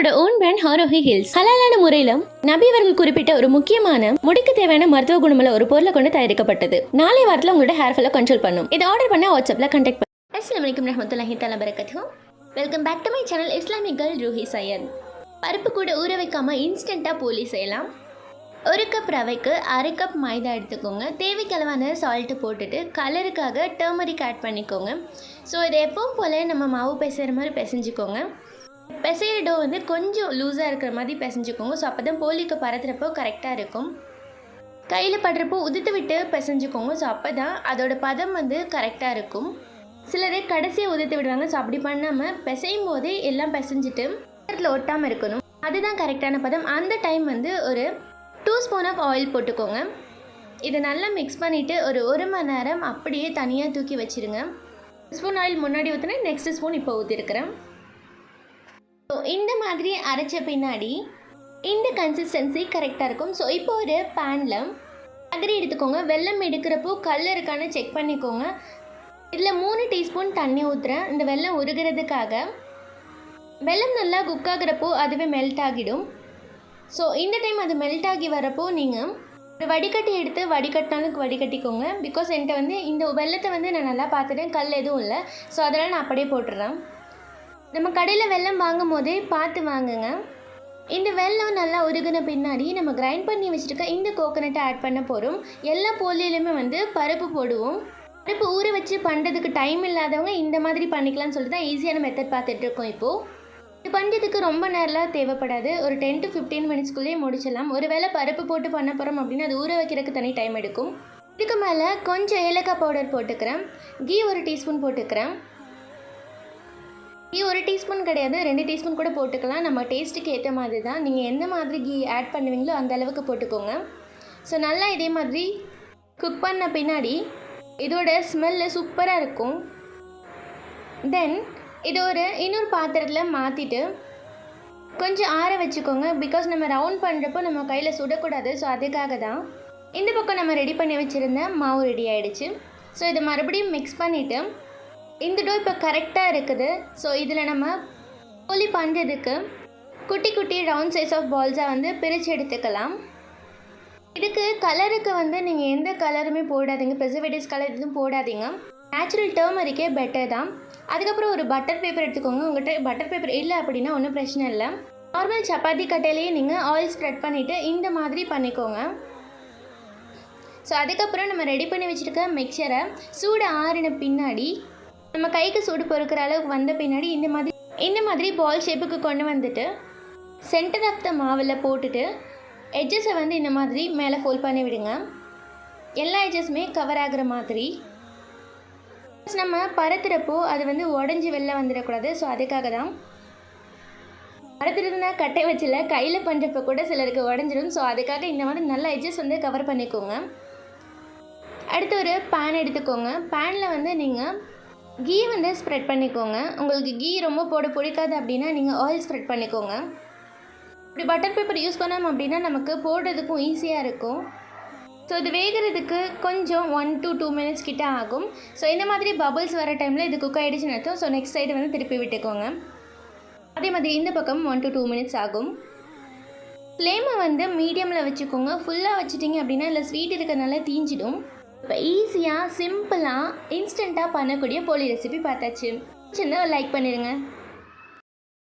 நம்மளோட own brand ஹாரோஹி hills ஹலாலான முறையிலும் நபி அவர்கள் குறிப்பிட்ட ஒரு முக்கியமான முடிக்கு தேவையான மருத்துவ குணமுள்ள ஒரு பொருளை கொண்டு தயாரிக்கப்பட்டது. நாளை வாரத்தில் உங்களோட ஹேர் ஃபாலை கண்ட்ரோல் பண்ணும். இதை ஆர்டர் பண்ண வாட்ஸ்அப்ல கான்டாக்ட் பண்ணுங்க. அஸ்ஸலாமு அலைக்கும் ரஹ்மத்துல்லாஹி தஆலா பரகாத்துஹு. Welcome back to my channel Islamic girl Roohi Syed. பருப்பு கூட ஊற வைக்காம இன்ஸ்டன்ட்டாக போலி செய்யலாம். ஒரு கப் ரவைக்கு அரை கப் மைதா எடுத்துக்கோங்க. தேவைக்களவான சால்ட்டு போட்டுட்டு கலருக்காக டர்மரிக் ஆட் பண்ணிக்கோங்க. ஸோ இதை எப்பவும் போல் நம்ம மாவு பிசைகிற மாதிரி பிசைஞ்சிக்கோங்க. பிசைகிற டோ வந்து கொஞ்சம் லூஸாக இருக்கிற மாதிரி பிசைஞ்சிக்கோங்க. ஸோ அப்போ தான் போலிக்கு பரத்துறப்போ கரெக்டாக இருக்கும். கையில் படுறப்போ உதுத்து விட்டு பிசைஞ்சிக்கோங்க. ஸோ அப்போ தான் அதோட பதம் வந்து கரெக்டாக இருக்கும். சிலரே கடைசியாக உதுத்து விடுவாங்க. ஸோ அப்படி பண்ணாமல் பிசையும் போதே எல்லாம் பிசைஞ்சிட்டு இடத்துல ஒட்டாமல் இருக்கணும். அதுதான் கரெக்டான பதம். அந்த டைம் வந்து ஒரு 2 ஸ்பூன் ஆஃப் ஆயில் போட்டுக்கோங்க. இதை நல்லா மிக்ஸ் பண்ணிவிட்டு ஒரு மணி நேரம் அப்படியே தனியாக தூக்கி வச்சுருங்க. ஸ்பூன் ஆயில் முன்னாடி ஊற்றினேன், நெக்ஸ்ட் ஸ்பூன் இப்போ ஊற்றிருக்கிறேன். ஸோ இந்த மாதிரி அரைச்ச பின்னாடி இந்த கன்சிஸ்டன்சி கரெக்டாக இருக்கும். ஸோ இப்போ ஒரு பேனில் அகரி எடுத்துக்கோங்க. வெல்லம் எடுக்கிறப்போ கல் இருக்கான்னு செக் பண்ணிக்கோங்க. இதில் 3 டீஸ்பூன் தண்ணி ஊற்றுறேன், இந்த வெல்லம் உருகிறதுக்காக. வெல்லம் நல்லா குக் ஆகிறப்போ அதுவே மெல்ட் ஆகிடும். ஸோ இந்த டைம் அது மெல்ட் ஆகி வரப்போ நீங்கள் ஒரு வடிகட்டி எடுத்து வடிகட்டினாலும் வடிகட்டிக்கோங்க. பிகாஸ் என்கிட்ட வந்து இந்த வெல்லத்தை வந்து நான் நல்லா பார்த்துட்டேன், கல் எதுவும் இல்லை. ஸோ அதனால் நான் அப்படியே போட்டுடுறேன். நம்ம கடையில் வெல்லம் வாங்கும் போதே பார்த்து வாங்குங்க. இந்த வெல்லம் நல்லா உருகின பின்னாடி நம்ம கிரைண்ட் பண்ணி வச்சுருக்க இந்த கோகோனட்டை ஆட் பண்ண போகிறோம். எல்லா போலியிலுமே வந்து பருப்பு போடுவோம். பருப்பு ஊற வச்சு பண்ணுறதுக்கு டைம் இல்லாதவங்க இந்த மாதிரி பண்ணிக்கலாம்னு சொல்லிட்டு தான் ஈஸியான மெத்தட் பார்த்துட்ருக்கோம். இப்போது இது பண்ணுறதுக்கு ரொம்ப நேரம்லாம் தேவைப்படாது. ஒரு 10 to 15 மினிட்ஸ்க்குள்ளேயே முடிச்சிடலாம். ஒரு வேளை பருப்பு போட்டு பண்ண போகிறோம் அப்படின்னா அது ஊற வைக்கிறதுக்கு தனி டைம் எடுக்கும். இதுக்கு மேலே கொஞ்சம் ஏலக்காய் பவுடர் போட்டுக்கிறேன். கீ 1 டீஸ்பூன் போட்டுக்கிறேன். கீ 1 டீஸ்பூன் கிடையாது, 2 டீஸ்பூன் கூட போட்டுக்கலாம். நம்ம டேஸ்ட்டுக்கு ஏற்ற மாதிரி தான். நீங்கள் எந்த மாதிரி கீ ஆட் பண்ணுவீங்களோ அந்த அளவுக்கு போட்டுக்கோங்க. ஸோ நல்லா இதே மாதிரி குக் பண்ண பின்னாடி இதோட ஸ்மெல்லு சூப்பராக இருக்கும். தென் இது இன்னொரு பாத்திரத்தில் மாற்றிட்டு கொஞ்சம் ஆற வச்சுக்கோங்க. பிகாஸ் நம்ம ரவுண்ட் பண்ணுறப்போ நம்ம கையில் சுடக்கூடாது. ஸோ அதுக்காக தான். இந்த பக்கம் நம்ம ரெடி பண்ணி வச்சுருந்த மாவு ரெடி ஆகிடுச்சு. ஸோ இதை மறுபடியும் மிக்ஸ் பண்ணிவிட்டு இந்த டோ இப்போ கரெக்டாக இருக்குது. ஸோ இதில் நம்ம போலி பண்ணுறதுக்கு குட்டி குட்டி ரவுண்ட் சைஸ் ஆஃப் பால்ஸாக வந்து பிரித்து எடுத்துக்கலாம். இதுக்கு கலருக்கு வந்து நீங்கள் எந்த கலருமே போடாதீங்க, ப்ரிசர்வேட்டிவ்ஸ் கலர் எதுவும் போடாதீங்க. நேச்சுரல் டர்மரிக்கே பெட்டர் தான். அதுக்கப்புறம் ஒரு பட்டர் பேப்பர் எடுத்துக்கோங்க. உங்கள்கிட்ட பட்டர் பேப்பர் இல்லை அப்படின்னா ஒன்றும் பிரச்சனை இல்லை. நார்மல் சப்பாத்தி கட்டையிலேயே நீங்கள் ஆயில் ஸ்ப்ரெட் பண்ணிவிட்டு இந்த மாதிரி பண்ணிக்கோங்க. ஸோ அதுக்கப்புறம் நம்ம ரெடி பண்ணி வச்சுருக்க மிக்சரை சூடு ஆறின பின்னாடி நம்ம கைக்கு சூடு பொறுக்கிற அளவுக்கு வந்த பின்னாடி இந்த மாதிரி பால் ஷேப்புக்கு கொண்டு வந்துட்டு சென்டர் ஆஃப் த மாவில் போட்டுட்டு எட்ஜஸை வந்து இந்த மாதிரி மேலே ஃபோல்ட் பண்ணி விடுங்க. எல்லா எட்ஜஸுமே கவர் ஆகிற மாதிரி. நம்ம பரத்துறப்போ அது வந்து உடஞ்சி வெளில வந்துடக்கூடாது. ஸோ அதுக்காக தான். பரத்துறதுனா கட்டை வச்சில் கையில் பண்ணுறப்போ கூட சிலருக்கு உடஞ்சிடும். ஸோ அதுக்காக இந்த மாதிரி நல்ல எட்ஜஸ் வந்து கவர் பண்ணிக்கோங்க. அடுத்து ஒரு பேன் எடுத்துக்கோங்க. பேனில் வந்து நீங்கள் கீ வந்து ஸ்ப்ரெட் பண்ணிக்கோங்க. உங்களுக்கு கீ ரொம்ப போட பிடிக்காது அப்படின்னா நீங்கள் ஆயில் ஸ்ப்ரெட் பண்ணிக்கோங்க. இப்படி பட்டர் பேப்பர் யூஸ் பண்ணோம் அப்படின்னா நமக்கு போடுறதுக்கும் ஈஸியாக இருக்கும். ஸோ இது வேகிறதுக்கு கொஞ்சம் 1 to 2 மினிட்ஸ் கிட்ட ஆகும். ஸோ இந்த மாதிரி பபுள்ஸ் வர டைமில் இது குக் ஆகிடுச்சுன்னு அர்த்தம். ஸோ நெக்ஸ்ட் சைடு வந்து திருப்பி விட்டுக்கோங்க. அதே மாதிரி இந்த பக்கம் 1 to 2 மினிட்ஸ் ஆகும். ஃப்ளேமை வந்து மீடியமில் வச்சுக்கோங்க. ஃபுல்லாக வச்சுட்டிங்க அப்படின்னா இல்லை ஸ்வீட் இருக்கிறதுனால தீஞ்சிடும். இப்போ ஈஸியாக சிம்பிளாக இன்ஸ்டண்ட்டாக பண்ணக்கூடிய போலி ரெசிபி பார்த்தாச்சு. சின்ன லைக் பண்ணிடுங்க.